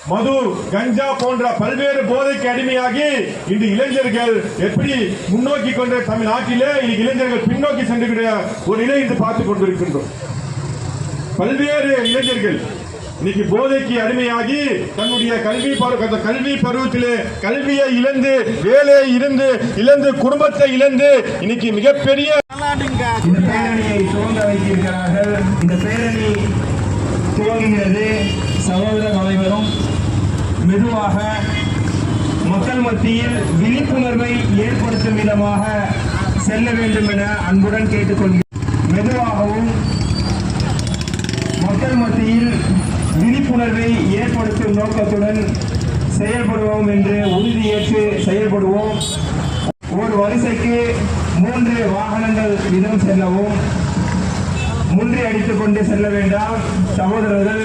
மது, கஞ்சா போன்ற பல்வேறு போதைக்கு அடிமையாகி இன்று இளைஞர்கள் எப்படி முன்னோக்கி கொண்ட தமிழ்நாட்டிலே இன்னைக்கு இளைஞர்கள் பின்னோக்கி சென்று ஒரு நிலை என்று பார்த்துக் கொண்டிருக்கின்றோம். பல்வேறு இளைஞர்கள் இன்னைக்கு போதைக்கு அடிமையாகி தன்னுடைய கல்வி பருவத்திலே கல்வியை இழந்து, வேலையை இழந்து, குடும்பத்தை இழந்து இன்னைக்கு மிகப்பெரிய இந்த பேரணியை துவங்க வைத்திருக்கிறார்கள். இந்த பேரணி துவங்குகிறது. சகோதரர் அனைவரும் மெதுவாக மக்கள் மத்தியில் விழிப்புணர்வை ஏற்படுத்தும் விதமாக செல்ல வேண்டும் என அன்புடன் கேட்டுக்கொள்கிறேன். மெதுவாகவும் மக்கள் மத்தியில் விழிப்புணர்வை ஏற்படுத்தும் நோக்கத்துடன் செயல்படுவோம் என்று உறுதியேற்று செயல்படுவோம். ஒரு வரிசைக்கு 3 வாகனங்கள் வீதம் செல்லவும். முன்றி அடித்துக் கொண்டு செல்ல வேண்டாம். சகோதரர்கள்